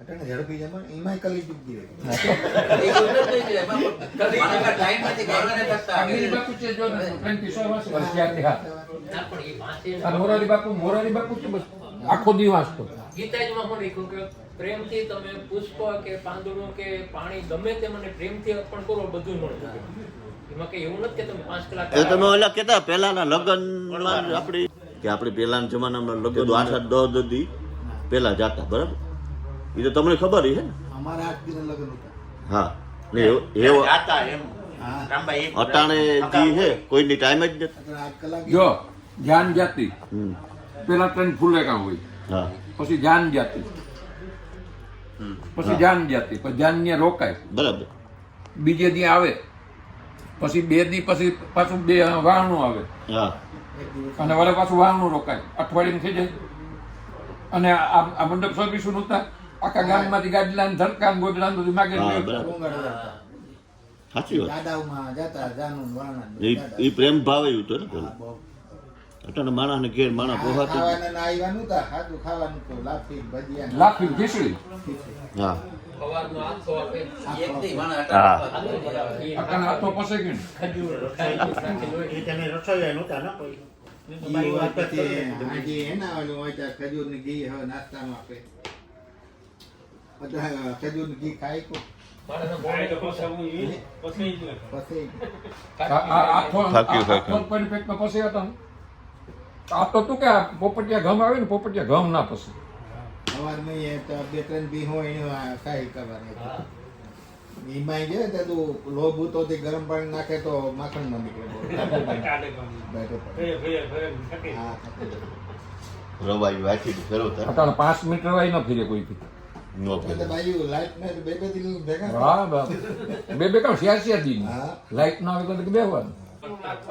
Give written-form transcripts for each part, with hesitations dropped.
અટાણે ઝડપી જમણ એમાંય કલી ચૂકી હોય. આગલી બાપુ છે જો ને, 300 વર્ષ ત્યારથી હા. ના, પણ એ વાંચે ને. આ મોરારી બાપુ છે બસ આખો દી વાંચતો. ગીતાજીમાં શું લખ્યું કે પ્રેમથી તમે પુષ્પ કે પાંદડું કે પાણી ગમે તે મને પ્રેમથી અર્પણ કરો બધું મળે. એમાં કઈ એવું નથી કે તમે 5 કલાક એ તમે ઓલા કહેતા પહેલાના લગ્નમાં આપણે પહેલાના જમાનામાં લગ્ન 8-10 દી પહેલા જાતા બરાબર. એ તો તમને ખબર છે ને. અમારા 8 દિન લગ્ન હતા. હા ને એવો હા અટાણે જી છે કોઈની ટાઈમ જ નથી. અટાણે 8 કલાક જો જાન જાતિ હમ. પેલા 3 ફૂલેકા હોય, હા પછી જાન જાતિ, પછી જાન જાતિ, પછી જાન ને રોકાય, બરાબર. બીજે દી આવે, પછી 2 દી પછી પાછું 2 વાહનું આવે, હા એક દિવસ અને વળે પાછું વાહનું રોકાય, અઠવાડિયું થઈ જાય. અને આ મંડપ સર્વિસ નહોતા, આખા ગામમાંથી ગાડલા ધરકા ગોદડા બધું માગે. હા બરાબર ડુંગર હતા. સાચી વાત. દાદાઓમાં જતા જાનું વાણા એ પ્રેમ ભાવ એવું હતો ને પેલા. બહુ અટાણે માણસને ઘેર માણસ પોહાતો જ. ખાવાના ના આવ્યા નહોતા, સાદું ખાવાનું તો લાફી ભજીયા ને લાફી ખીચડી હા સવારનો આખો આપે હા આખો બરાબર. અટાણે હાથો પસે ગયું. ખજૂર રાખેલું હોય. ઈ હોય પછી હાજી એના ઓલું હોય ત્યાં ખજૂરની ઘી હવે નાસ્તામાં આપે. બધા ખજૂરની ઘી ખાય કો માણસને મોઢે પછી હાથો થાક્યું. પેટમાં પસે હતા ને. આ તો તું કે આ પોપટિયા ઘમ આવે ને, પોપટિયા ઘમ ના પસે. સવારમાં એ તો 2-3 બી હોય એનું આ ખાઈ કરવાની. એમાં જે તે તું લોભ ઉતો તે ગરમ પાણી નાખે તો માખણ ન નીકળે. બેઠો પડે. હા, રવાઈ વાંચી ફેરવતા અટાણે 5 મિનિટ રવાય ન ફીરે કોઈ થી. નો એટલે ફેરવ. બાજુ લાઈટ ને બે દિન ભેગા હા બાપ. બે કામ 86 દી હા. લાઈટ ના આવે તો બેહવાનું.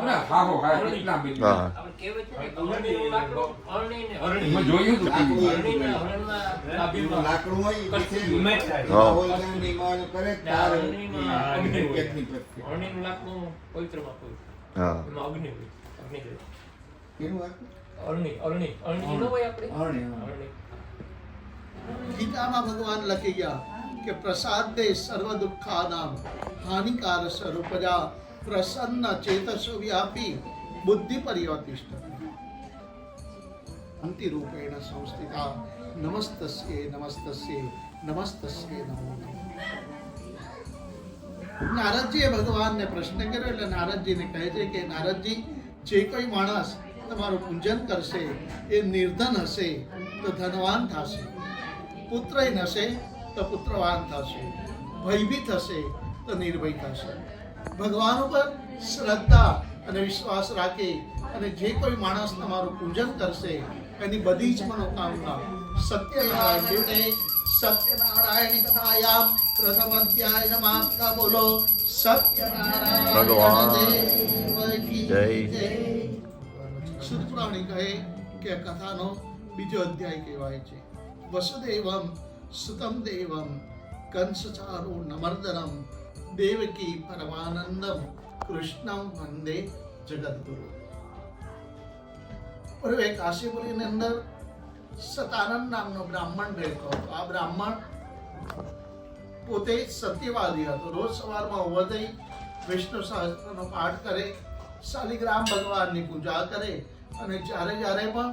અરે હારો હા કેટલા બી. હા આપણે કહેવત છે ને કે અરણીનું લાકડું, અરણી ને હરણી. મેં જોયું હતું લાકડું ટીવી. હરણીના હરણના લાભીમાં લાકડું હોય ઈ પછી હા. હોલગામ ની માં કરે તાર હરણીમાં અગ્નિ હોય. એકની પ્રત્યે. હરણીનું લાકડું પવિત્રમાં પવિત્ર. હા એમાં અગ્નિ હોય. અગ્નિ હોય. કેનું વાક્ય? અરણી ન હોય આપણે? અરણી, અરણી. અરણી. ગીતામાં ભગવાન લખી ગયા કે પ્રસાદ દે સર્વ દુઃખાનામ હાનિકાર સ્વરૂપજા પ્રસન્ન ચેતસો વ્યાપી બુદ્ધિ પરિવર્તિષ્ઠ અંતિ રૂપેણ સંસ્થિતા નમસ્તસ્યે નમસ્તસ્યે નમસ્તસ્યે નમો નમઃ. નારદજીએ ભગવાનને પ્રશ્ન કર્યો એટલે નારદજીને કહે છે કે નારદજી જે કોઈ માણસ તમારું પૂજન કરશે એ નિર્ધન હશે તો ધનવાન થશે, પુત્રય નશે તો પુત્રવાન થશે, ભયભીત હશે તો નિર્ભય થશે. ભગવાન ઉપર શ્રદ્ધા અને વિશ્વાસ રાખે અને જે કોઈ માણસ તમારું પૂજન કરશે એની બધી જ મનોકામના સત્યનારાયણ દેવને સત્યનારાયણ કથાયામ પ્રથમ અધ્યાય સમાપ્ત. બોલો સત્યનારાયણ ભગવાન દેવ કી જય. જય. શુદ્ધ પુરાણી કહે કે આ કથાનો બીજો અધ્યાય કહેવાય છે. વસુદેવમ સુતમ દેવમ કંસચારુ નમર્દનમ દેવકી પરમાનંદમ કૃષ્ણમ વંદે જગદગુરુ. પૂર્વે કાશીપુરીની અંદર સતાનંદ નામનો બ્રાહ્મણ રહેતો હતો. આ બ્રાહ્મણ પોતે સત્યવાદી હતો. રોજ સવારમાં ઉભો થઈ વિષ્ણુ સહસ્ત્રનો પાઠ કરે, શાલિગ્રામ ભગવાનની પૂજા કરે અને જ્યારે જ્યારે પણ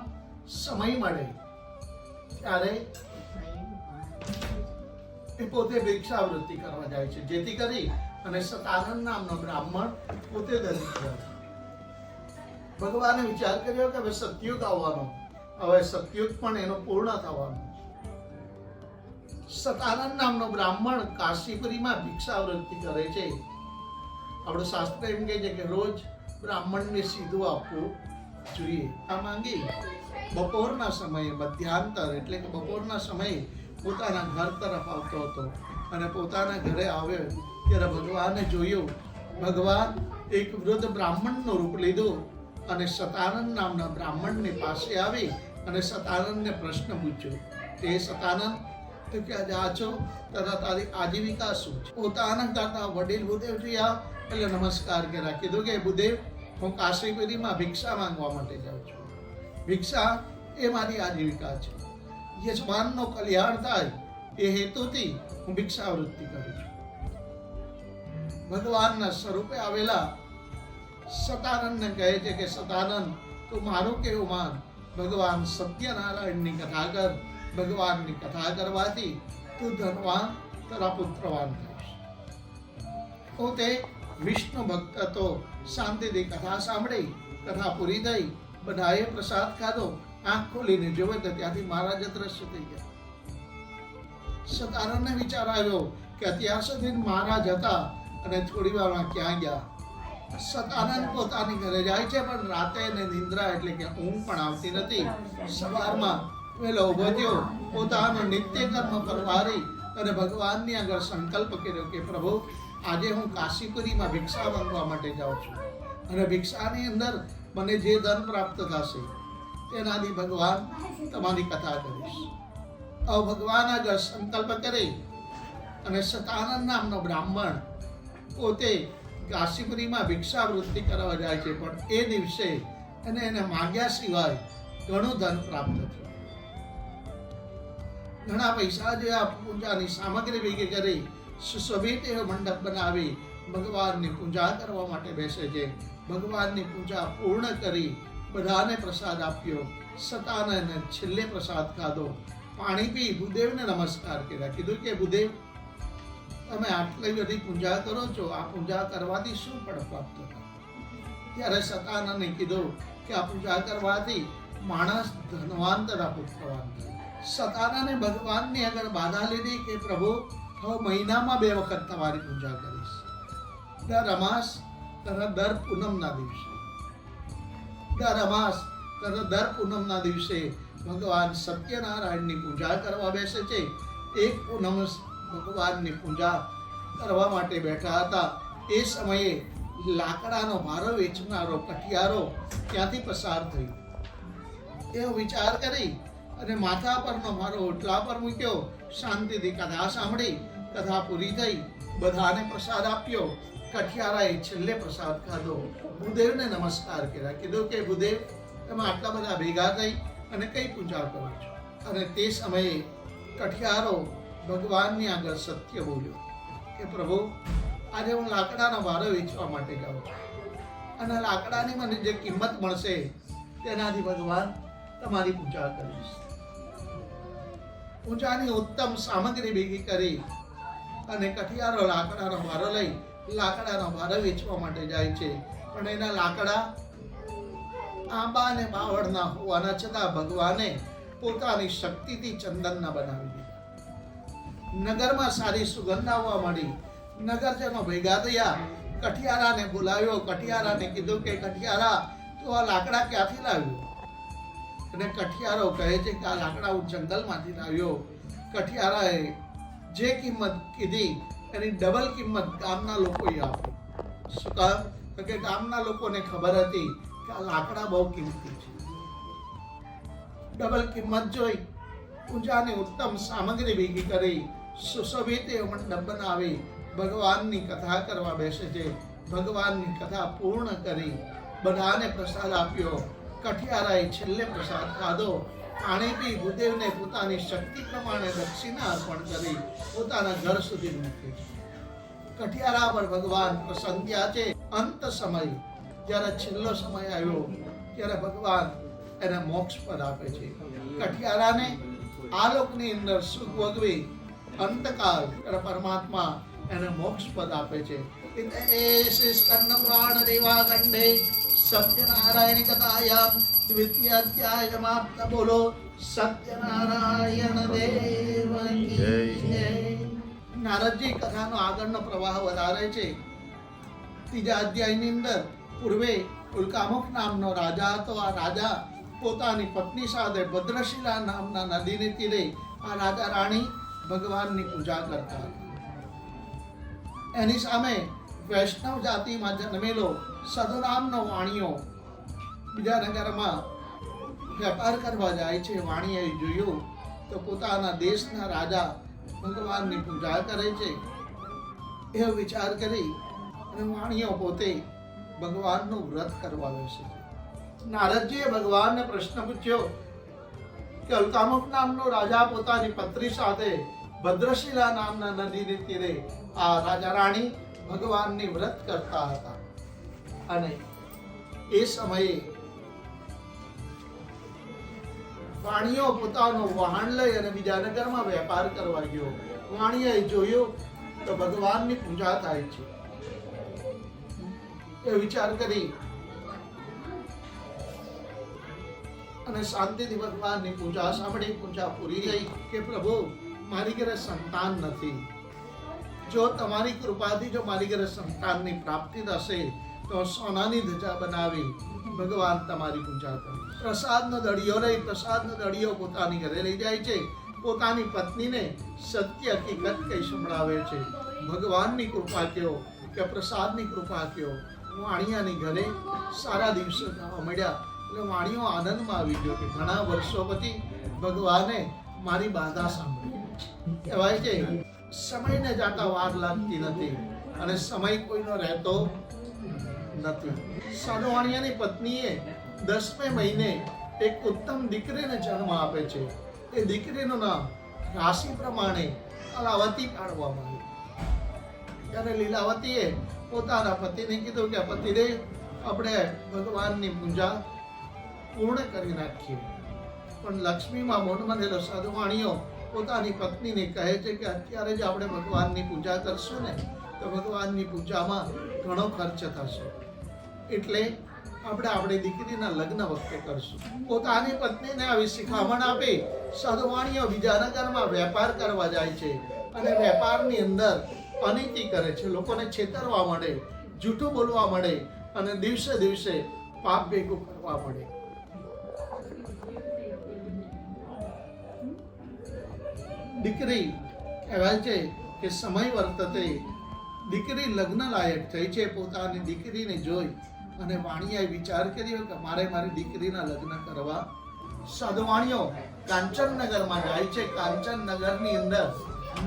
સમય મળે ત્યારે એ પોતે ભિક્ષાવૃત્તિ કરવા જાય છે, જેથી કરી અને સતાનંદ નામનો બ્રાહ્મણ પોતે દરિદ્ર હતો. ભગવાને વિચાર કર્યો કે હવે સતયુગ આવવાનો, હવે સતયુગ પણ એનો પૂર્ણ થવાનો. સતાનંદ નામનો બ્રાહ્મણ કાશીપુરીમાં ભિક્ષાવૃત્તિ કરે છે. આપણું શાસ્ત્ર એમ કહે છે કે રોજ બ્રાહ્મણને સીધું આપવું જોઈએ. આ માંગી બપોરના સમયે મધ્યાંતર એટલે કે બપોરના સમયે પોતાના ઘર તરફ આવતો હતો અને પોતાના ઘરે આવ્યો ત્યારે ભગવાને જોયું. ભગવાન એક વૃદ્ધ બ્રાહ્મણનું રૂપ લીધું અને સતાનંદ નામના બ્રાહ્મણને પાસે આવી અને સતાનંદને પ્રશ્ન પૂછ્યો. તે સતાનંદ તો કે જા છો તથા તારી આજીવિકા શું છે? પોતાના કરતા વડીલ ભૂદેવજી આ એટલે નમસ્કાર કર્યા. કીધું કે ભૂદેવ હું કાશીપુરીમાં ભિક્ષા માંગવા માટે જાઉં છું. ભિક્ષા એ મારી આજીવિકા છે. યજમાનનો કલ્યાણ થાય એ હેતુથી હું ભિક્ષાવૃત્તિ કરું છું. ભગવાનના સ્વરૂપે આવેલા સતાનંદને કહે છે કે સતાનંદ તું મારું કેવું માન, ભગવાન સત્યનારાયણની કથા કર. ભગવાનની કથા કરવાથી તું ધનવાન તથા પુત્રવાન થઈશ. પોતે વિષ્ણુ ભક્ત હતો. શાંતિથી કથા સાંભળી, કથા પૂરી થઈ, બધાએ પ્રસાદ ખાધો. આંખ ખોલીને જોવે તો ત્યાંથી મહારાજ દ્રશ્ય થઈ ગયા. સતાનંદને વિચાર આવ્યો કે અત્યાર સુધી મહારાજ હતા અને થોડી વારમાં ક્યાં ગયા. સતાનંદ પોતાની ઘરે જાય છે, પણ રાતે એને નિંદ્રા એટલે કે ઊંઘ પણ આવતી નથી. સવારમાં વહેલો ઉભો થયો, પોતાનો નિત્ય કર્મ પરવારી અને ભગવાનની આગળ સંકલ્પ કર્યો કે પ્રભુ, આજે હું કાશીપુરીમાં ભિક્ષા માંગવા માટે જાઉં છું અને ભિક્ષાની અંદર મને જે ધન પ્રાપ્ત થશે તેનાથી ભગવાન તમારી કથા કરીશ. ભગવાન આગળ સંકલ્પ કરી અને સતાનંદ નામનો બ્રાહ્મણ પોતે કાશીપુરીમાં ભિક્ષાવૃત્તિ કરવા જાય છે, પણ એ દિવસે એને માગ્યા સિવાય ઘણું ધન પ્રાપ્ત થયું. ઘણા પૈસા જેવા પૂજાની સામગ્રી ભેગી કરી સુશોભિત એવો મંડપ બનાવી ભગવાનની પૂજા કરવા માટે બેસે છે. ભગવાનની પૂજા પૂર્ણ કરી બધાને પ્રસાદ આપ્યો. સતાનંદને છેલ્લે પ્રસાદ ખાધો, પાણી પી ભૂદેવને નમસ્કાર કર્યા. કીધું કે ભૂદેવ, તમે આટલી બધી પૂજા કરો છો, આ પૂજા કરવાથી શું ફળ પ્રાપ્ત થાય? ત્યારે સતાનંદે કીધું કે આ પૂજા કરવાથી માણસ ધનવાન તથા પુત્રવાન થાય. સતાનંદે ભગવાનની આગળ બાધા લીધી કે પ્રભુ, હવે મહિનામાં 2 વખત તમારી પૂજા કરીશ. દર અમાસ તથા દર પૂનમના દિવસે. દર અમાસ તથા દર પૂનમના દિવસે ભગવાન સત્યનારાયણની પૂજા કરવા બેસે છે. એક પૂનમ ભગવાનની પૂજા કરવા માટે બેઠા હતા. એ સમયે લાકડાનો ભારો વેચનારો કઠિયારો ત્યાંથી પસાર થયો. એવો વિચાર કરી અને માથા પરનો ભારો ઓટલા પર મૂક્યો. શાંતિથી કથા સાંભળી, કથા પૂરી થઈ, બધાને પ્રસાદ આપ્યો. કઠિયારાએ છેલ્લે પ્રસાદ ખાધો. ભૂદેવને નમસ્કાર કર્યા. કીધું કે ભૂદેવ, તમે આટલા બધા ભેગા થઈ અને કઈ પૂજા કરો છો? અને તે સમયે કઠિયારો ભગવાનની આગળ સત્ય બોલ્યો કે પ્રભુ, આજે હું લાકડાનો ભારો વેચવા માટે જાઉં છું અને લાકડાની મને જે કિંમત મળશે તેનાથી ભગવાન તમારી પૂજા કરીશ. પૂજાની ઉત્તમ સામગ્રી ભેગી કરી અને કઠિયારો લાકડાનો ભારો લઈ લાકડાનો ભારો વેચવા માટે જાય છે. પણ એના લાકડા આંબા અને બાવળના હોવાના છતાં ભગવાને પોતાની શક્તિથી ચંદનના બનાવી દીધા. નગરમાં સારી સુગંધ આવવા માંડી. નગરજનો ભેગા થયા, કઠિયારાને બોલાવ્યો. કઠિયારાને કીધું કે કઠિયારા, તું આ લાકડા ક્યાંથી લાવ્યો? અને કઠિયારો કહે છે કે આ લાકડા હું જંગલમાંથી લાવ્યો. કઠિયારાએ જે કિંમત કીધી એની ડબલ કિંમત ગામના લોકોએ આપી. શું કામ? કે ગામના લોકોને ખબર હતી કે આ લાકડા બહુ કિંમતી છે. ડબલ કિંમત જોઈ પૂજાની ઉત્તમ સામગ્રી ભેગી કરી સુશોભિત મંડપ બનાવી ભગવાનની કથા કરવા બેસે છે. ભગવાનની કથા પૂર્ણ કરી બધાને પ્રસાદ આપ્યો. કઠિયારાએ છેલ્લે પ્રસાદ ખાધો. પાણી પી ભૂદેવને પોતાની શક્તિ પ્રમાણે દક્ષિણા અર્પણ કરી પોતાના ઘર સુધી મૂકી. કઠિયારા પર ભગવાન પ્રસન્ન થયા છે. અંત સમય જ્યારે છેલ્લો સમય આવ્યો ત્યારે ભગવાન એને મોક્ષ પદ આપે છે. કઠિયારાને આ લોકની અંદર સુખ ભોગવી અંતકાળ પરમાત્મા એને મોક્ષ પદ આપે છે. સ્કંદ પુરાણ દેવાખંડે સત્યનારાયણ કથાયામ દ્વિતીય અધ્યાય સમાપ્ત. બોલો સત્યનારાયણ દેવ કી જય. નારદજી કથાનો આગળનો પ્રવાહ વધારે છે. ત્રીજા અધ્યાયની અંદર પૂર્વે ઉલ્કામુખ નામનો રાજા હતો. આ રાજા પોતાની પત્ની સાથે ભદ્રશિલા નામના નદીને તીરે આ રાજા રાણી ભગવાનની પૂજા કરતા હતા. એની સામે વૈષ્ણવ જાતિમાં જન્મેલો સદુ નામનો વાણિયો બીજા નગરમાં વેપાર કરવા જાય છે. વાણીએ જોયું તો પોતાના દેશના રાજા ભગવાનની પૂજા કરે છે. એવો વિચાર કરી અને વાણીઓ પોતે ભગવાનનું વ્રત કરવા બેસે છે. નારદજીએ ભગવાનને પ્રશ્ન પૂછ્યો કે ઉલ્કામુખ નામનો રાજા પોતાની પત્ની સાથે ભદ્રશિલા નામના નદીને તીરે આ રાજા રાણી ભગવાનની વ્રત કરતા હતા. અને એ સમયે વાણિયો પોતાનું વાહન લઈ અને બીજા નગરમાં વેપાર કરવા ગયો. વાણિયાએ જોયું તો ભગવાનની પૂજા થાય છે. એ વિચાર કરી અને શાંતિથી ભગવાનની પૂજા સાંભળી. પૂજા પૂરી થઈ કે પ્રભુ મારી ઘરે સંતાન નથી, જો તમારી કૃપાથી જો મારી ઘરે સંતાનની પ્રાપ્તિ થશે તો સોનાની ધજા બનાવી ભગવાન તમારી પૂજા કરે. પ્રસાદનો દળિયો લઈ પ્રસાદનો દળિયો પોતાની ઘરે લઈ જાય છે. પોતાની પત્નીને સત્ય હકીકત કઈ સંભળાવે છે. ભગવાનની કૃપા કયો કે પ્રસાદની કૃપા કયો. વાણિયાની ઘરે સારા દિવસો જવા મળ્યા એટલે વાણિયો આનંદમાં આવી ગયો કે ઘણા વર્ષો પછી ભગવાને મારી બાધા સાંભળી. કહેવાય છે સમયને જાતા વાર લાગતી નથી અને સમય કોઈનો રહેતો નથી. સાધુ વાણિયાની પત્નીએ 10મે મહિને એક ઉત્તમ દીકરીને જન્મ આપે છે. એ દીકરીનું નામ રાશિ પ્રમાણે લીલાવતી પાડવામાં આવ્યું. ત્યારે લીલાવતીએ પોતાના પતિને કીધું કે પતિદેવ આપણે ભગવાનની પૂજા પૂર્ણ કરી નાખીએ. પણ લક્ષ્મીમાં મોઢ બાંધેલો સાધુ વાણિયો પોતાની પત્નીને કહે છે કે અત્યારે જ આપણે ભગવાનની પૂજા કરશું ને તો ભગવાનની પૂજામાં ઘણો ખર્ચ થશે, એટલે આપણે આપણી દીકરીના લગ્ન વખતે કરશું. પોતાની પત્નીને આવી શિખામણ આપી સાધુ વાણિયો બીજા નગરમાં વેપાર કરવા જાય છે અને વેપારની અંદર અનીતિ કરે છે. લોકોને છેતરવા માંડે, જૂઠું બોલવા માંડે અને દિવસે દિવસે પાપ ભેગું કરવા માંડે. દીકરી કહેવાય છે કે સમય વર્તતે દીકરી લગ્ન લાયક થઈ છે. પોતાની દીકરીને જોઈ અને વાણિયાએ વિચાર કર્યો કે મારે મારી દીકરીના લગ્ન કરવા. સાધુ વાણિયો કાંચનનગરમાં જાય છે. કાંચનનગરની અંદર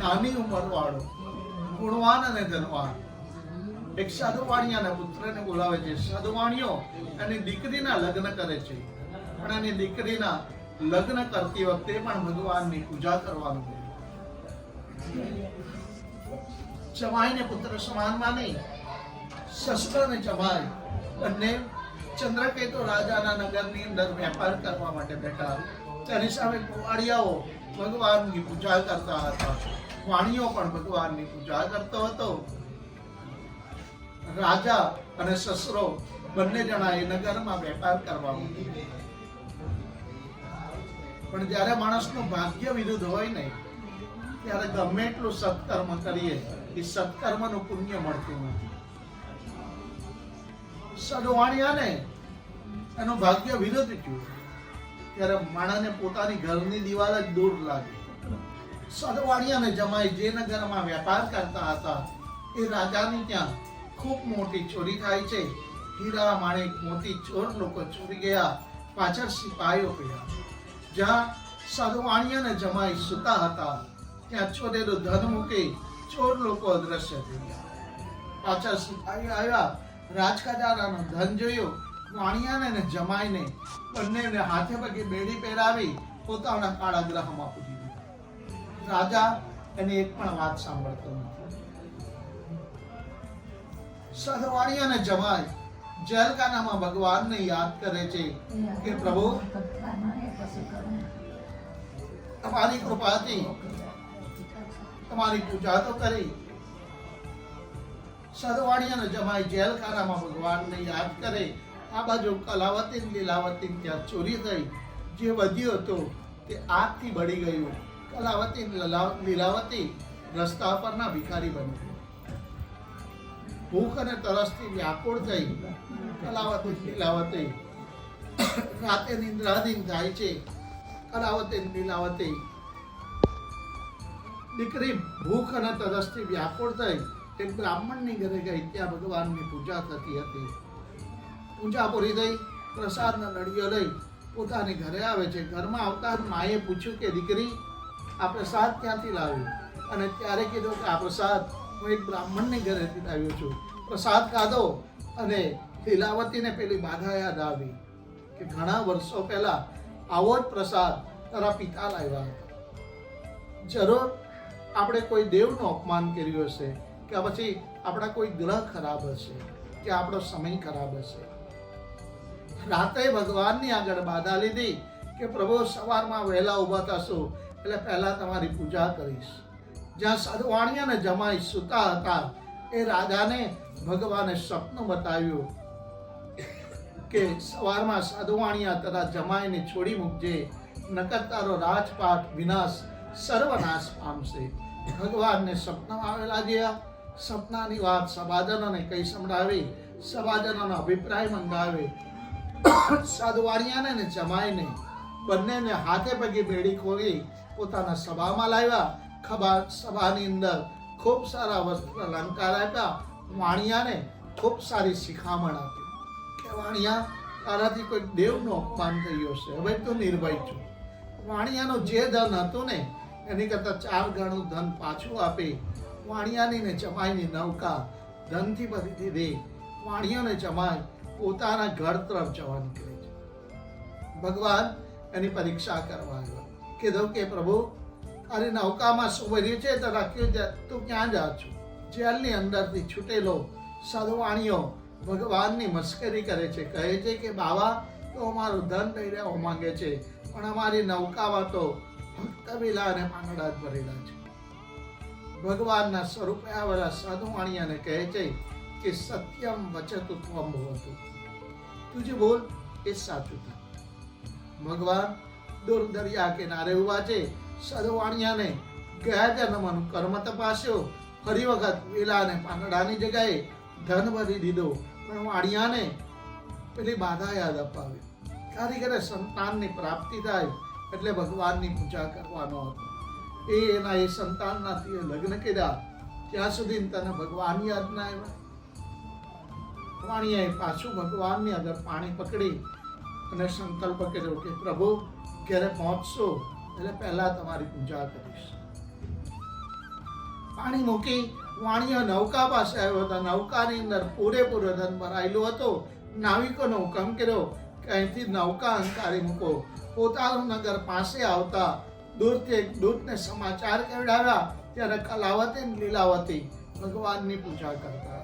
નાની ઉંમરવાળો ગુણવાન અને ધનવાન એક સાધુ વાણિયાના પુત્રને બોલાવે છે. સાધુ વાણિયો એની દીકરીના લગ્ન કરે છે, પણ એની દીકરીના લગ્ન કરતી વખતે પણ ભગવાનની પૂજા કરવાનું. જમાઈને પુત્ર સમાન માની શસ્ત્ર અને જમાઈ બંને ચંદ્રકેતુ રાજાના નગરની અંદર વેપાર કરવા માટે બેઠા. તેની સામે કુવાડિયાઓ ભગવાનની પૂજા કરતા હતા. વાણિયો પણ ભગવાનની પૂજા કરતો હતો. રાજા અને સસરો બંને જણા એ નગરમાં વેપાર કરવા માંડ્યા. પણ જ્યારે માણસનું ભાગ્ય વિરુદ્ધ હોય ને ત્યારે ગમે એટલું સત્કર્મ કરીએ એ સત્કર્મનું પુણ્ય મળતું નથી. સાધુ વાણિયાને એનું ભાગ્ય વિરુદ્ધ થયું ત્યારે માણસને પોતાની ઘરની દિવાલ જ દૂર લાગે. સાધુ વાણિયાને જમાઈ જે નગરમાં વેપાર કરતા હતા એ રાજાની ત્યાં ખૂબ મોટી ચોરી થાય છે. હીરા માણેક મોતી ચોર લોકો ચોરી ગયા. પાછળ સિપાહીઓ પડ્યા. જ્યાં સાધુ વાણિયાને જમાઈ સૂતા હતા ત્યાં ચોરેલું ધન મૂકી ચોર લોકો અદ્રશ્ય થઈ ગયા. પાછળ સિપાહીઓ આવ્યા, રાજખજાનાનું ધન જોયું. વાણિયાને ને જમાઈને બંનેને હાથે પગે બેડી પહેરાવી પોતાના કાળાગૃહમાં પૂરી દીધા. રાજા એની એક પણ વાત સાંભળતો નથી. સાધુ વાણિયાને જમાઈ જેલખાનામાં ભગવાનને યાદ કરે છે કે પ્રભુ તમારી કૃપાથી તમારી પૂજા તો કરી. સાધુ વાણિયાને જમાઈ જેલખાનામાં ભગવાનને યાદ કરે. આ બાજુ કલાવતી લીલાવતી ત્યાં ચોરી થઈ. જે વધ્યું હતું તે આગથી બળી ગયું. કલાવતી લીલાવતી રસ્તા પરના ભિખારી બની. ભૂખ અને તરસથી વ્યાકુળ થઈ કલાવતી લીલાવતી રાતે નિંદ્રાધીન થાય છે. કલાવતી લીલાવતી દીકરી ભૂખ અને તરસથી વ્યાકુળ થઈ એક બ્રાહ્મણની ઘરે ગઈ. ત્યાં ભગવાનની પૂજા થતી હતી. પૂજા પૂરી થઈ. પ્રસાદનો નળિયો લઈ પોતાની ઘરે આવે છે. ઘરમાં આવતા માએ પૂછ્યું કે દીકરી આ પ્રસાદ ક્યાંથી લાવ્યો? અને ત્યારે કીધું કે આ પ્રસાદ હું એક બ્રાહ્મણની ઘરેથી લાવ્યો છું. પ્રસાદ ખાધો અને લીલાવતીને પેલી બાધા યાદ આવી કે ઘણા વર્ષો પહેલા આવો જ પ્રસાદ તારા પિતા લાવ્યા હતા. જરૂર આપણે કોઈ દેવનું અપમાન કર્યું હશે, કે પછી આપણા કોઈ ગ્રહ ખરાબ હશે, કે આપણો સમય ખરાબ હશે. રાતે ભગવાનની આગળ બાધા લીધી કે પ્રભુ સવારમાં વહેલા ઊભા થશો એટલે પહેલા તમારી પૂજા કરીશ. જ્યાં સાધુવાણી અને જમાઈ સૂતા હતા એ રાજાને ભગવાને સ્વપ્ન બતાવ્યું કે સવારમાં સાધુવાણીયા તારા જમાઈને છોડી મૂકજે, નકર તારો રાજપાટ વિનાશ સર્વનાશ પામશે. ભગવાનને સપનામાં આવેલા જે સપનાની વાત સભાજનોને કઈ સંભળાવી, સભાજનોનો અભિપ્રાય મંગાવે. સાધુવાણીયાને ને જમાઈને બંનેને હાથે પગે બેડી ખોલી પોતાના સભામાં લાવ્યા. સભાની અંદર ખૂબ સારા વસ્ત્ર અલંકાર આપ્યા. વાણિયાને ખૂબ સારી શિખામણ આપી કે વાણિયા, તારાથી કોઈ દેવનું અપમાન થયું હશે, હવે તું નિર્ભય છું. વાણિયાનું જે ધન હતું ને એની કરતાં 4 ગણું ધન પાછું આપી વાણિયાની ને જમાઈની નૌકા ધનથી ભરી દીધી. વાણિયો ને જમાઈ પોતાના ઘર તરફ જવા નીકળે છે. ભગવાન એની પરીક્ષા કરવા આવ્યા. કીધું કે પ્રભુ, તારી નૌકામાં શું ભર્યું છે તો રાખ્યું, તું ક્યાં જા છું? જેલની અંદરથી છૂટેલો સાધુવાણીઓ ભગવાનની મસ્કરી કરે છે. કહે છે કે બાવા તો અમારું ધન લઈ રહેવા માંગે છે, પણ અમારી નૌકામાં તો ભક્ત વિલા અને પાંગડા જ ભરેલા છે. ભગવાનના સ્વરૂપે આવેલા સાધુવાણીયાને કહે છે કે સત્યમ વચતુ ત્વમ ભવતુ, તું જે બોલ એ સાચું થાય. ભગવાન દૂર દરિયા કિનારે ઉભા છે. સાધુવાણીયાને ગયા જન્મનું કર્મ તપાસ્યો, ફરી વખત વેલા અને પાંદડાની જગ્યાએ ધન ભરી દીધો, પણ વાણિયાને પેલી બાધા યાદ અપાવી. કારીગરે સંતાનની પ્રાપ્તિ થાય એટલે ભગવાનની પૂજા કરવાનો હતો. એના એ સંતાનનાથી લગ્ન કર્યા ત્યાં સુધી તને ભગવાન યાદ ના આવ્યા. વાણિયાએ પાછું ભગવાનની આગળ પાણી પકડી અને સંકલ્પ કર્યો કે પ્રભુ ઘરે પહોંચશો એટલે પહેલા તમારી પૂજા કરીશ. પાણી મૂકી વાણિયો નૌકા પાસે આવ્યો હતો. નૌકાની અંદર પૂરેપૂરો ધન ભરાયેલું હતો. નાવિકોનો હુકમ કર્યો કે અહીંથી નૌકા અંકારી મૂકો. પોતાનું નગર પાસે આવતા દૂરથી એક દૂતને સમાચાર કહેવડાવ્યા. ત્યારે કલાવતી અને લીલાવતી ભગવાનની પૂજા કરતા.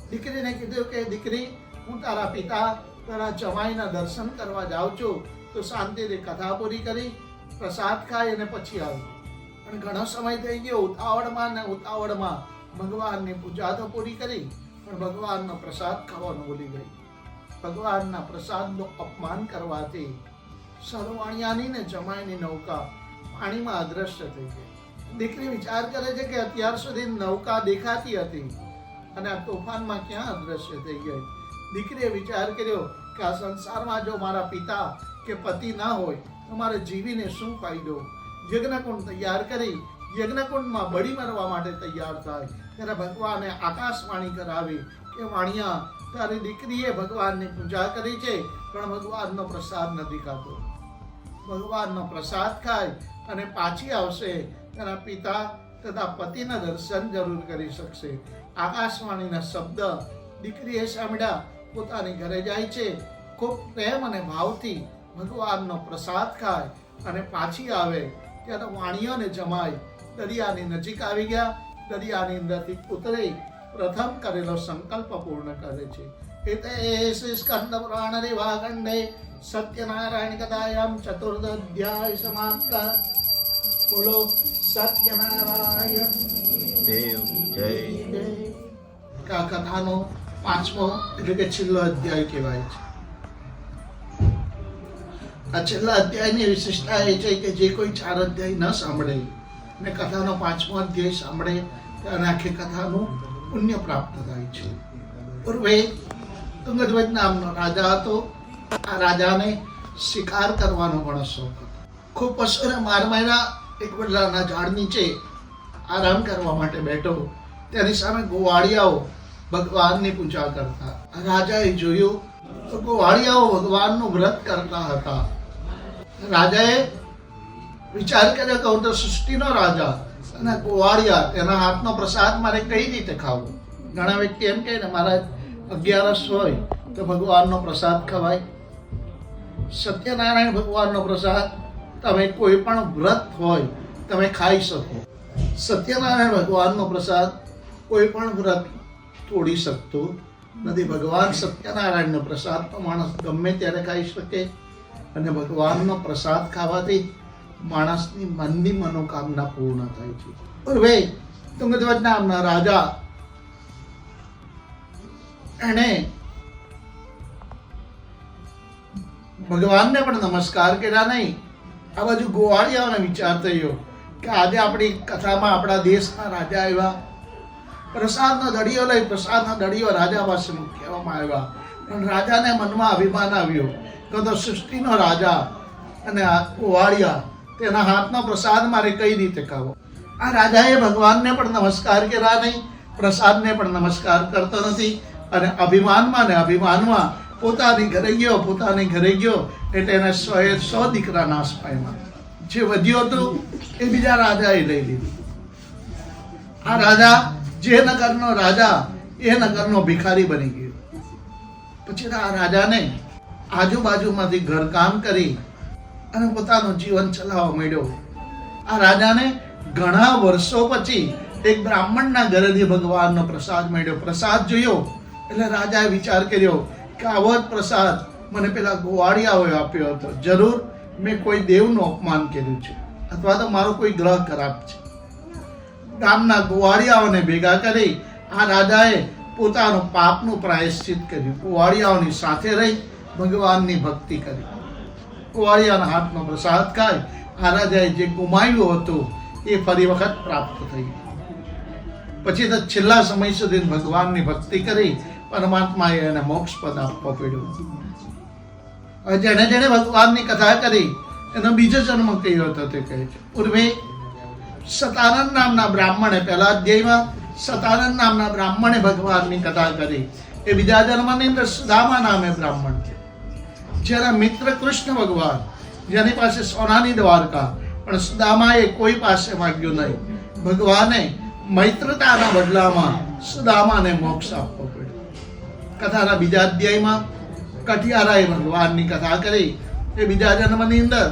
દીકરીને કીધું કે દીકરી, હું તારા પિતા તારા જમાઈના દર્શન કરવા જાઉં છું, તો શાંતિથી કથા પૂરી કરી પ્રસાદ ખાઈ અને પછી આવજો. પણ ઘણો સમય થઈ ગયો. ઉતાવળમાં ભગવાનની પૂજા તો પૂરી કરી, પણ ભગવાનનો પ્રસાદ ખાવાનું ભૂલી ગઈ. ભગવાનના પ્રસાદનું અપમાન કરવાથી સાધુવાણીયાની ને જમાઈની નૌકા પાણીમાં અદ્રશ્ય થઈ ગઈ. દીકરી વિચાર કરે છે કે અત્યાર સુધી નૌકા દેખાતી હતી અને આ તોફાનમાં ક્યાં અદ્રશ્ય થઈ ગઈ. દીકરીએ વિચાર કર્યો કે આ સંસારમાં જો મારા પિતા કે પતિ ના હોય તો મારે જીવીને શું ફાયદો. યજ્ઞકુંડ તૈયાર કરી યજ્ઞકુંડમાં બળી મરવા માટે તૈયાર થાય. ત્યારે ભગવાને આકાશવાણી કરાવી કે વાણિયા, તારી દીકરીએ ભગવાનની પૂજા કરી છે, પણ ભગવાનનો પ્રસાદ નથી ખાતો. ભગવાનનો પ્રસાદ ખાય અને પાછી આવશે, તેના પિતા તથા પતિના દર્શન જરૂર કરી શકશે. આકાશવાણીના શબ્દ દીકરીએ સાંભળ્યા. પોતાની ઘરે જાય છે. ખૂબ પ્રેમ અને ભાવથી ભગવાનનો પ્રસાદ ખાય અને પાછી આવે. ત્યારે વાણિયો ને જમાઈ દરિયાની નજીક આવી ગયા. દરિયાની અંદરથી ઉતરી પ્રથમ કરેલો સંકલ્પ પૂર્ણ કરે છે. એતે સ્કંદ પુરાણ રેવાખંડે સત્યનારાયણ કથાયામ ચતુર્થ સમાપ્ત. બોલો સત્યનારાયણ દેવ જય. આ કથાનો 5મો એટલે કે છેલ્લો અધ્યાય કહેવાય છે. આ છેલ્લા અધ્યાયની વિશેષતા એ છે કે જે કોઈ 4 અધ્યાય ન સાંભળે અને કથાનો 5મો અધ્યાય સાંભળે ત્યારે આખી કથાનું પુણ્ય પ્રાપ્ત થાય છે. પૂર્વે તુંગધ્વજ નામનો રાજા હતો. આ રાજાને શિકાર કરવાનો પણ શોખ હતો. ખૂબ પશુને માર માર્યા. એક વડલાના ઝાડ નીચે આરામ કરવા માટે બેઠો. તેની સામે ગોવાળિયાઓ ભગવાનની પૂજા કરતા. રાજાએ જોયું તો ગોવાળિયાઓ ભગવાનનું વ્રત કરતા હતા. રાજાએ વિચાર કર્યો કે હું તો સૃષ્ટિનો રાજા અને ગોવાળિયા, તેના હાથનો પ્રસાદ મારે કઈ રીતે ખાવો. ઘણા વ્યક્તિ એમ કહે ને મારા 11 હોય તો ભગવાનનો પ્રસાદ ખવાય. સત્યનારાયણ ભગવાનનો પ્રસાદ તમે કોઈ પણ વ્રત હોય તમે ખાઈ શકો. સત્યનારાયણ ભગવાનનો પ્રસાદ કોઈ પણ વ્રત તોડી શકતો નથી. ભગવાન સત્યનારાયણનો પ્રસાદ તો માણસ ગમે ત્યારે ખાઈ શકે, અને ભગવાનનો પ્રસાદ ખાવાથી માણસની મનની મનોકામના પૂર્ણ થાય છે. હવે તુંગધ્વજ નામના રાજા એણે ભગવાનને પણ નમસ્કાર કર્યા નહીં. આ બાજુ ગોવાળિયાઓને વિચાર થયો કે આજે આપણી કથામાં આપણા દેશના રાજા આવ્યા, પ્રસાદનો દડિયો લઈ પ્રસાદનો દડિયો રાજા પાસે મૂકવામાં આવ્યા. પણ રાજાને મનમાં અભિમાન આવ્યો કે તો સૃષ્ટિનો રાજા અને આ ગોવાળિયા, તેના હાથનો પ્રસાદ મારે કઈ રીતે ખાવો. આ રાજાએ ભગવાનને પણ નમસ્કાર કર્યા નહીં, પ્રસાદને પણ નમસ્કાર કરતો નથી, અને અભિમાનમાં ને અભિમાનમાં પોતાની ઘરે ગયો એટલે એને 100 દીકરા નાશ પામ્યા. જે વધ્યું હતું એ બીજા રાજાએ લઈ લીધું. આ રાજા જે નગરનો રાજા એ નગરનો ભિખારી બની ગયો. પછી આ રાજાને આજુબાજુમાંથી ઘરકામ કરી અને પોતાનું જીવન ચલાવવા માંડ્યો. આ રાજાને ઘણા વર્ષો પછી એક બ્રાહ્મણના ઘરેથી ભગવાનનો પ્રસાદ મળ્યો. પ્રસાદ જોયો એટલે રાજાએ વિચાર કર્યો કે આવો જ પ્રસાદ મને પેલા ગોવાળિયાઓએ આપ્યો હતો. જરૂર મેં કોઈ દેવનું અપમાન કર્યું છે, અથવા તો મારો કોઈ ગ્રહ ખરાબ છે. ગામના ગોવાળિયાઓને ભેગા કરી આ રાજાએ પોતાનું પાપનું પ્રાયશ્ચિત કર્યું. ગોવાળિયાઓની સાથે રહી ભગવાનની ભક્તિ કરી. ગોવાળિયાના હાથનો પ્રસાદ ખાય આ રાજાએ જે ગુમાવ્યું હતું એ ફરી વખત પ્રાપ્ત થઈ. પછી તો છેલ્લા સમય સુધી ભગવાનની ભક્તિ કરી પરમાત્માએ એને મોક્ષ પદ આપવો પડ્યો. જેને જેને ભગવાનની કથા કરી એનો બીજો જન્મ કયો હતો તે કહે છે. પૂર્વે સતાનંદ નામના બ્રાહ્મણે, પહેલા અધ્યાયમાં સતાનંદ નામના બ્રાહ્મણે ભગવાનની કથા કરી. એ બીજા જન્મની અંદર સુદામા નામે બ્રાહ્મણ છે. જેના મિત્ર કૃષ્ણ ભગવાન, જેની પાસે સોનાની દ્વારકા, પણ સુદામાએ કોઈ પાસે માગ્યું નહીં. ભગવાને મૈત્રતાના બદલામાં સુદામાને મોક્ષ આપવો પડ્યો. કથાના બીજા અધ્યાયમાં કઠિયારાએ ભગવાનની કથા કરી. એ બીજા જન્મની અંદર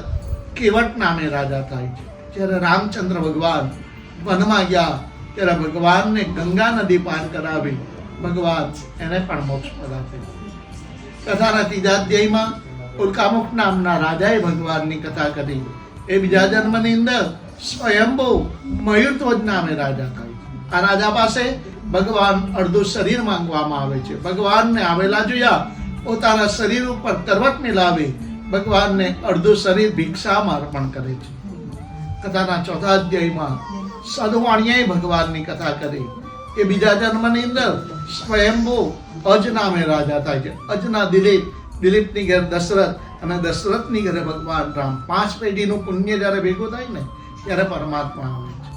કેવટ નામે રાજા થાય છે. જ્યારે રામચંદ્ર ભગવાન વનમાં ગયા ત્યારે ભગવાનને ગંગા નદી પાર કરાવી ભગવાન એને પણ મોક્ષ પદ આપે. કથાના ત્રીજા અધ્યાયમાં ઉલ્કામુખ નામના રાજાએ ભગવાનની કથા કરી. એ બીજા જન્મની અંદર સ્વયંભૂ મયુરધ્વજ નામે રાજા થાય. આ રાજા પાસે ભગવાન અડધું શરીર માંગવામાં આવે છે. ભગવાનને આવેલા જોયા, પોતાના શરીર ઉપર કરવટ મિલાવી ભગવાનને અડધું શરીર ભિક્ષામાં અર્પણ કરે છે. કથાના ચોથા અધ્યાયમાં સદવાણિયાએ ભગવાનની કથા કરી. એ બીજા જન્મની અંદર સ્વયંભૂ અજ નામે રાજા થાય છે. અજના દિલીપની ઘેર દશરથ, અને દશરથની ઘરે ભગવાન રામ. 5 પેઢીનું પુણ્ય જ્યારે ભેગું થાય ને ત્યારે પરમાત્મા આવે છે.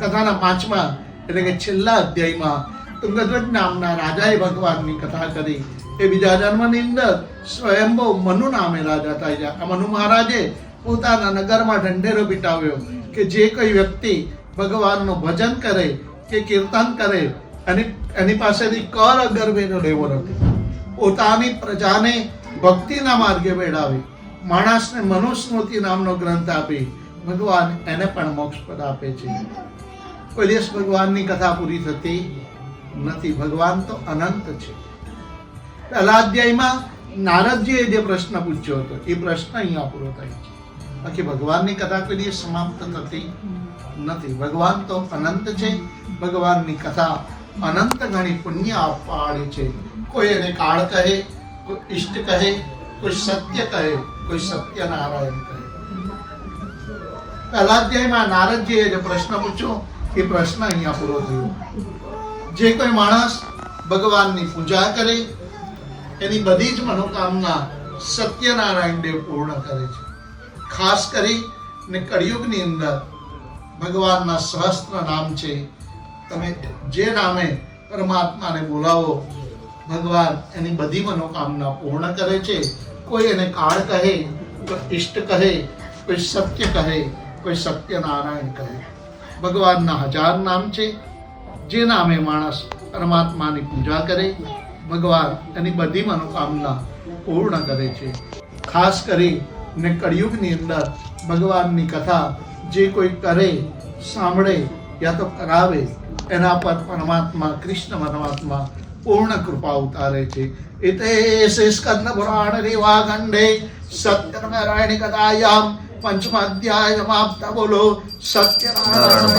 કથાના 5મા એટલે કે છેલ્લા અધ્યાયમાં તુંગધ્વજ નામના રાજાએ ભગવાનની કથા કરી. એ બીજા જન્મની અંદર સ્વયંભૂ મનુ નામે રાજા થાય છે. આ મનુ મહારાજે પોતાના નગરમાં ઢંઢેરો પીટાવ્યો કે જે કોઈ વ્યક્તિ ભગવાનનું ભજન કરે કે કીર્તન કરે અને એની પાસેથી કર અગરવેનો લેવો નથી. પોતાની પ્રજાને ભક્તિના માર્ગે બેડાવી માણસને મનુસ્મૃતિ નામનો ગ્રંથ આપી ભગવાન એને પણ મોક્ષ પદ આપે છે. કોઈ દિવસ ભગવાનની કથા પૂરી થતી નથી. ભગવાન તો અનંત છે. પહેલા અધ્યાયમાં નારદજીએ જે પ્રશ્ન પૂછ્યો હતો એ પ્રશ્ન અહીંયા પૂરો થાય છે. બાકી ભગવાનની કથા કોઈ દિવસ સમાપ્ત થતી નથી. ભગવાન તો અનંત છે. ભગવાનની કથા અનંત ઘણી પુણ્ય આપવાળી છે. કોઈ એને કાળ કહે, કોઈ ઈષ્ટ કહે, કોઈ સત્ય કહે, કોઈ સત્યનારાયણ કહે. પહેલા અધ્યાયમાં નારદજીએ જે પ્રશ્ન પૂછ્યો એ પ્રશ્ન અહીંયા પૂરો થયો. જે કોઈ માણસ ભગવાનની પૂજા કરે એની બધી જ મનોકામના સત્યનારાયણ દેવ પૂર્ણ કરે છે. ખાસ કરીને કળિયુગની અંદર ભગવાનના સહસ્ત્ર નામ છે. તમે જે નામે પરમાત્માને બોલાવો ભગવાન એની બધી મનોકામના પૂર્ણ કરે છે. કોઈ એને કાળ કહે, કોઈ ઈષ્ટ કહે, કોઈ સત્ય કહે, કોઈ સત્યનારાયણ કહે. ભગવાનના 1000 નામ છે. જે નામે માણસ પરમાત્માની પૂજા કરે ભગવાન એની બધી મનોકામના પૂર્ણ કરે છે. ખાસ કરીને કળિયુગની અંદર ભગવાનની કથા જે કોઈ કરે સાંભળે યા તો કરાવે એના પર પરમાત્મા કૃષ્ણ પરમાત્મા પૂર્ણ કૃપા ઉતારે છે. એતે સ્કંદ પુરાણ રેવા ગંડે સત્યનારાયણ કથાયામ પંચમાધ્યાય સમાપ્ત. બોલો સત્યનારાયણ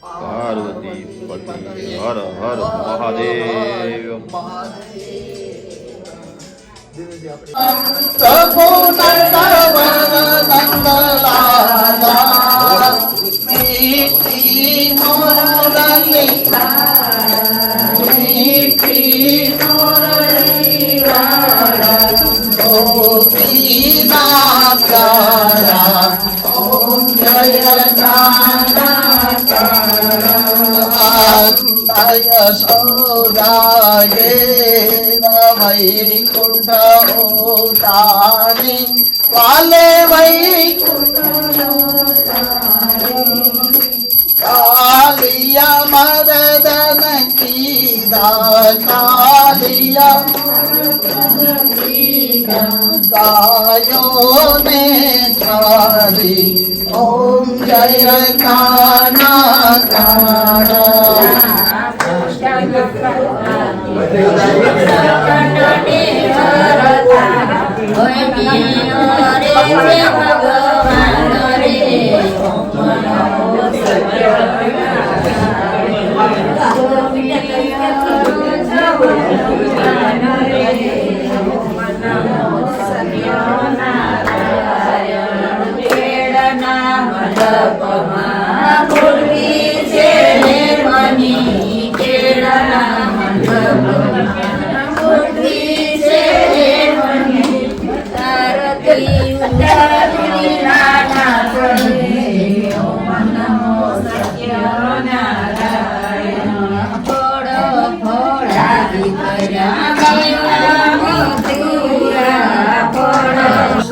પાર્વતી પતિ હર હર મહાદેવ. યશોદાયે વૈકુંઠ ઉતારી વાલે વૈકુંઠ કાલિયા મરદન કીધા કાલિયા ગાયો ને ચારી ઓમ જય કાના કાના મંડપ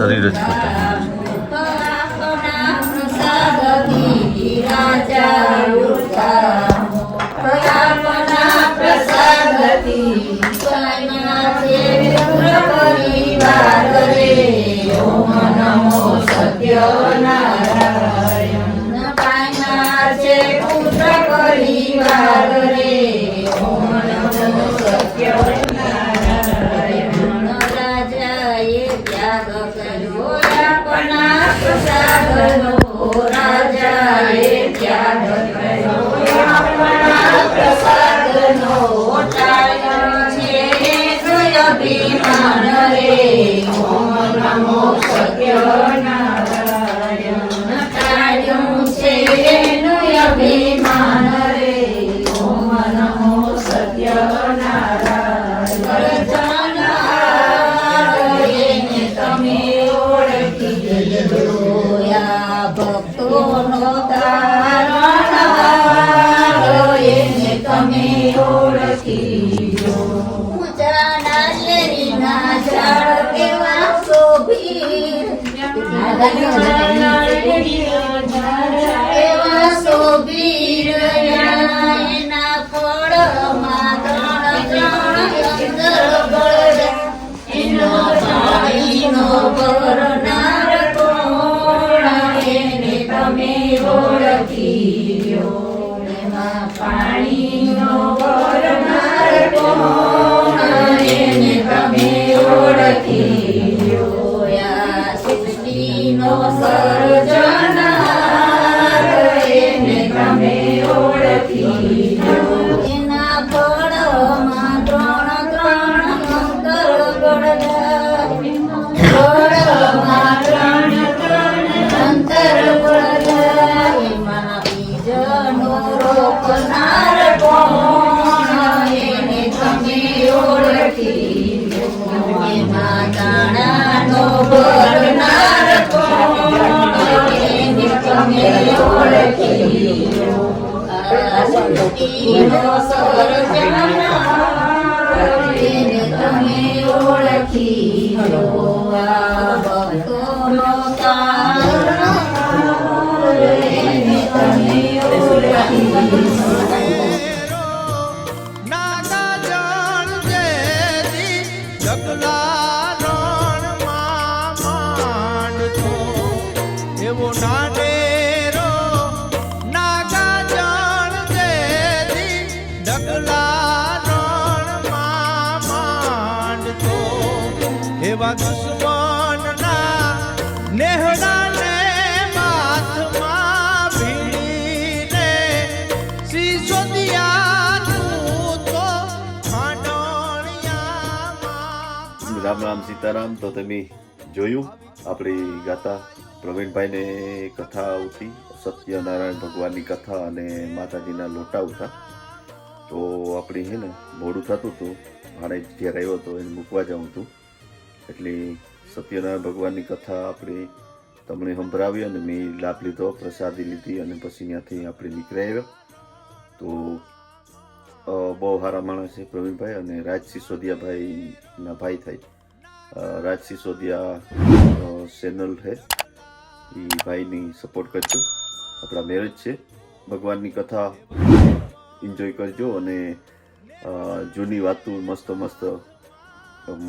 માતાજી રજ કરતા નાગા જાણ જેથી ઢગલા રણમાં માંડતો એવો નાડેરો નાગા જાણ જેથી ઢગલા રણમાં માંડતો એવા દુશ્મનના નેહડાને માથમાં ભીડીને સિસોદિયા તું તો ખાંડણિયામાં. રામ રામ સીતારામ. તો તમે જોયું આપણી ગાતા પ્રવીણભાઈને કથા આવતી સત્યનારાયણ ભગવાનની કથા અને માતાજીના લોટા આવતા. તો આપણી હે ને મોડું થતું હતું, ભાણે ઘેર આવ્યો હતો એને મૂકવા જાઉં હતું એટલે સત્યનારાયણ ભગવાનની કથા આપણે તમને સંભળાવી અને મેં લાભ લીધો, પ્રસાદી લીધી અને પછી ત્યાંથી આપણે નીકળી આવ્યા. તો બહુ સારા માણસ છે પ્રવીણભાઈ અને રાજ સિસોદિયાભાઈના ભાઈ થાય. રાજ સિસોદિયા ચેનલ છે એ ભાઈની સપોર્ટ કરજો. આપણા મેરેજ છે, ભગવાનની કથા એન્જોય કરજો અને જૂની વાતો મસ્ત મસ્ત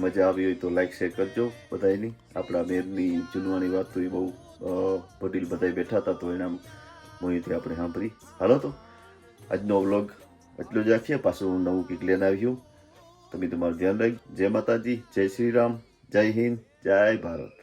મજા આવી હોય તો લાઈક શેર કરજો બધાની. આપણા મેરની જૂનવાની વાતો એ બહુ વડીલ બધા બેઠા હતા તો એના મોહીથી આપણે સાંભળી. હાલો તો આજનો વ્લોગ એટલું જ રાખીએ, પાછું હું નવું કંઈક લઈને આવ્યું. તમે તમારું ધ્યાન રાખજો. જય માતાજી, જય શ્રી રામ, જય હિન્દ, જય ભારત.